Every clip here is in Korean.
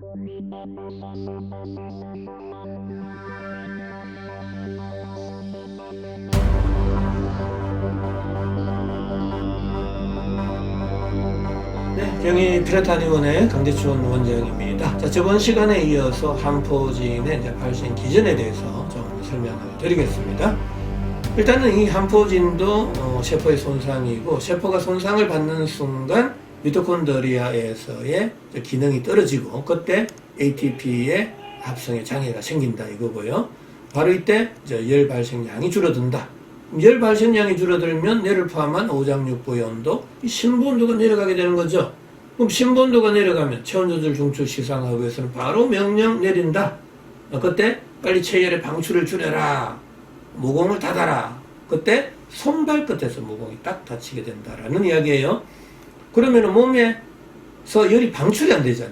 네, 경희 피라타니원의 강재춘 원장입니다. 자, 저번 시간에 이어서 한포진의 이제 발생 기전에 대해서 좀 설명을 드리겠습니다. 일단은 이 한포진도 세포의 손상이고, 세포가 손상을 받는 순간 미토콘드리아에서의 기능이 떨어지고, 그때 ATP의 합성에 장애가 생긴다 이거고요. 바로 이때 열 발생량이 줄어든다. 열 발생량이 줄어들면 뇌를 포함한 오장육부의 온도, 심부 온도가 내려가게 되는 거죠. 그럼 심부 온도가 내려가면 체온 조절 중추 시상하부에서는 바로 명령 내린다. 그때 빨리 체열의 방출을 줄여라. 모공을 닫아라. 그때 손발끝에서 모공이 딱 닫히게 된다라는 이야기예요. 그러면 몸에서 열이 방출이 안 되잖아.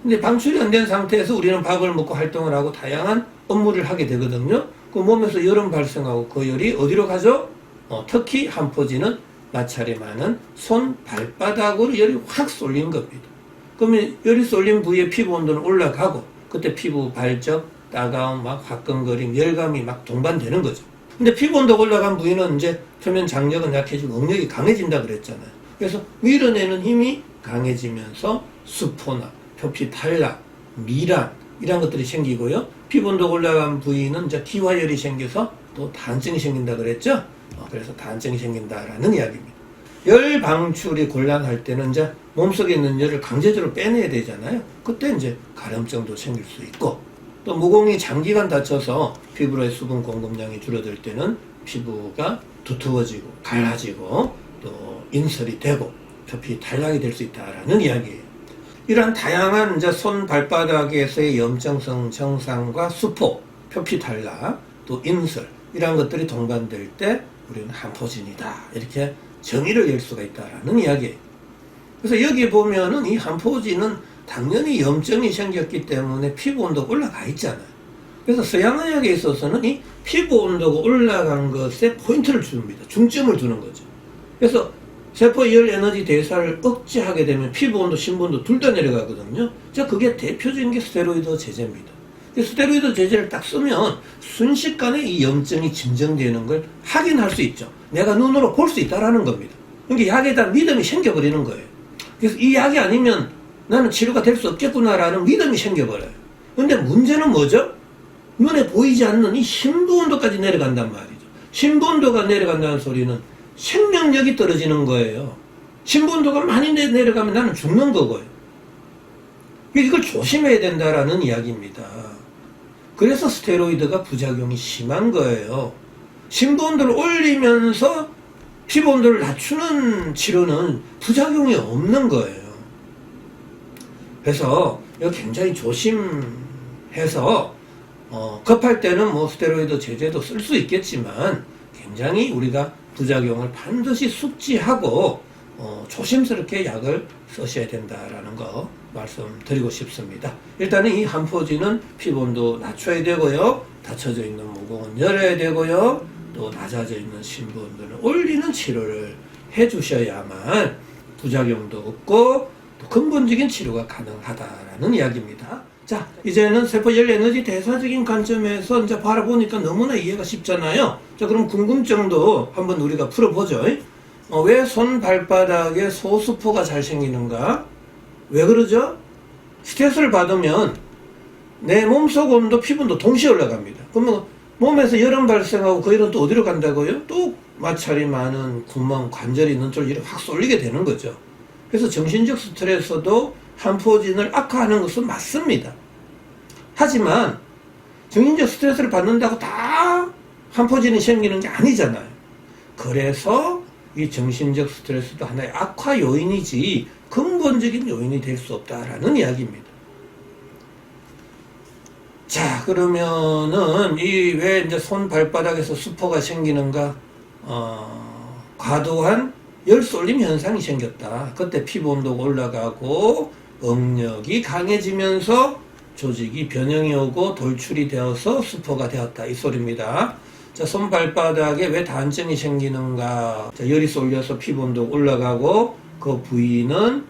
근데 방출이 안 된 상태에서 우리는 밥을 먹고 활동을 하고 다양한 업무를 하게 되거든요. 그 몸에서 열은 발생하고 그 열이 어디로 가죠? 특히 한포진은 마찰이 많은 손, 발바닥으로 열이 확 쏠린 겁니다. 그러면 열이 쏠린 부위의 피부 온도는 올라가고, 그때 피부 발적, 따가움, 막 화끈거림, 열감이 막 동반되는 거죠. 근데 피부 온도가 올라간 부위는 이제 표면 장력은 약해지고 응력이 강해진다 그랬잖아요. 그래서 밀어내는 힘이 강해지면서 수포나 표피 탈락, 미란 이런 것들이 생기고요. 피부 온도가 올라간 부위는 이제 기화열이 생겨서 또 다한증이 생긴다 그랬죠. 그래서 다한증이 생긴다라는 이야기입니다. 열 방출이 곤란할 때는 이제 몸속에 있는 열을 강제적으로 빼내야 되잖아요. 그때 이제 가려움증도 생길 수 있고, 또 모공이 장기간 다쳐서 피부로의 수분 공급량이 줄어들 때는 피부가 두터워지고 갈라지고 또 인설이 되고 표피 탈락이 될 수 있다라는 이야기예요. 이러한 다양한 이제 손 발바닥에서의 염증성 증상과 수포, 표피 탈락, 또 인설 이런 것들이 동반될 때 우리는 한포진이다 이렇게 정의를 낼 수가 있다라는 이야기예요. 그래서 여기 보면은 이 한포진은 당연히 염증이 생겼기 때문에 피부 온도가 올라가 있잖아요. 그래서 서양의학에 있어서는 이 피부 온도가 올라간 것에 포인트를 줍니다. 중점을 두는 거죠. 그래서 세포의 열 에너지 대사를 억제하게 되면 피부 온도, 심부 온도 둘 다 내려가거든요. 자, 그게 대표적인 게 스테로이드 제제입니다. 스테로이드 제제를 딱 쓰면 순식간에 이 염증이 진정되는 걸 확인할 수 있죠. 내가 눈으로 볼 수 있다라는 겁니다. 그러니까 약에다 믿음이 생겨버리는 거예요. 그래서 이 약이 아니면 나는 치료가 될 수 없겠구나라는 믿음이 생겨버려요. 근데 문제는 뭐죠? 눈에 보이지 않는 이 심부 온도까지 내려간단 말이죠. 심부 온도가 내려간다는 소리는 생명력이 떨어지는 거예요. 심부 온도가 많이 내려가면 나는 죽는 거고요. 이걸 조심해야 된다라는 이야기입니다. 그래서 스테로이드가 부작용이 심한 거예요. 심부 온도를 올리면서 피부 온도를 낮추는 치료는 부작용이 없는 거예요. 그래서 이거 굉장히 조심해서 급할 때는 뭐 스테로이드 제제도 쓸 수 있겠지만 굉장히 우리가 부작용을 반드시 숙지하고 조심스럽게 약을 쓰셔야 된다라는 거 말씀드리고 싶습니다. 일단은 이 한포진은 피부 온도 낮춰야 되고요. 닫혀져 있는 모공은 열어야 되고요. 또 낮아져 있는 심부 온도를 올리는 치료를 해주셔야만 부작용도 없고 또 근본적인 치료가 가능하다라는 이야기입니다. 자, 이제는 세포 열 에너지 대사적인 관점에서 이제 바라보니까 너무나 이해가 쉽잖아요. 자, 그럼 궁금증도 한번 우리가 풀어보죠. 왜 손 발바닥에 소수포가 잘 생기는가? 왜 그러죠? 스트레스를 받으면 내 몸속 온도, 피부 온도 동시에 올라갑니다. 그러면 몸에서 열은 발생하고 그 열은 또 어디로 간다고요? 또 마찰이 많은 구멍, 관절이 있는 쪽으로 이렇게 확 쏠리게 되는 거죠. 그래서 정신적 스트레스도 한포진을 악화하는 것은 맞습니다. 하지만 정신적 스트레스를 받는다고 다 한포진이 생기는 게 아니잖아요. 그래서 이 정신적 스트레스도 하나의 악화 요인이지 근본적인 요인이 될 수 없다라는 이야기입니다. 자, 그러면은 이 왜 이제 손 발바닥에서 수포가 생기는가? 과도한 열 쏠림 현상이 생겼다. 그때 피부 온도가 올라가고 응력이 강해지면서 조직이 변형이 오고 돌출이 되어서 수포가 되었다. 이 소리입니다. 자, 손 발바닥에 왜 다한증이 생기는가? 자, 열이 쏠려서 피부 온도가 올라가고 그 부위는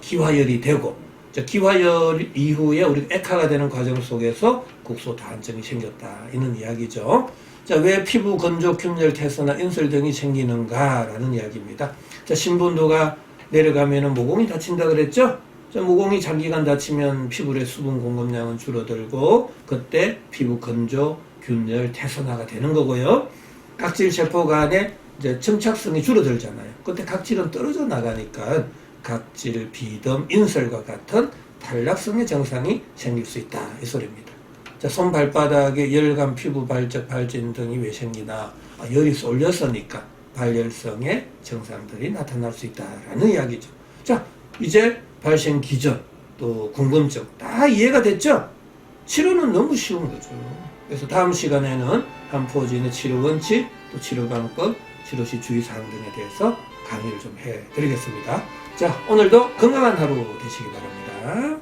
기화열이 되고 자, 기화열 이후에 우리 액화가 되는 과정 속에서 국소 다한증이 생겼다. 이런 이야기죠. 자, 왜 피부 건조, 균열, 태서나 인설 등이 생기는가라는 이야기입니다. 자, 신분도가 내려가면은 모공이 다친다 그랬죠? 자, 모공이 장기간 다치면 피부의 수분 공급량은 줄어들고 그때 피부 건조, 균열, 태선화가 되는 거고요. 각질 세포 간에 이제 점착성이 줄어들잖아요. 그때 각질은 떨어져 나가니까 각질, 비듬, 인설과 같은 탈락성의 증상이 생길 수 있다. 이 소리입니다. 자, 손 발바닥에 열감, 피부 발적, 발진 등이 왜 생기나? 열이 쏠렸으니까 발열성의 증상들이 나타날 수 있다라는 이야기죠. 자, 이제 발생 기전, 또 궁금증 다 이해가 됐죠? 치료는 너무 쉬운 거죠. 그래서 다음 시간에는 한포지인의 치료 원칙, 또 치료 방법, 치료 시 주의사항 등에 대해서 강의를 좀 해드리겠습니다. 자, 오늘도 건강한 하루 되시기 바랍니다.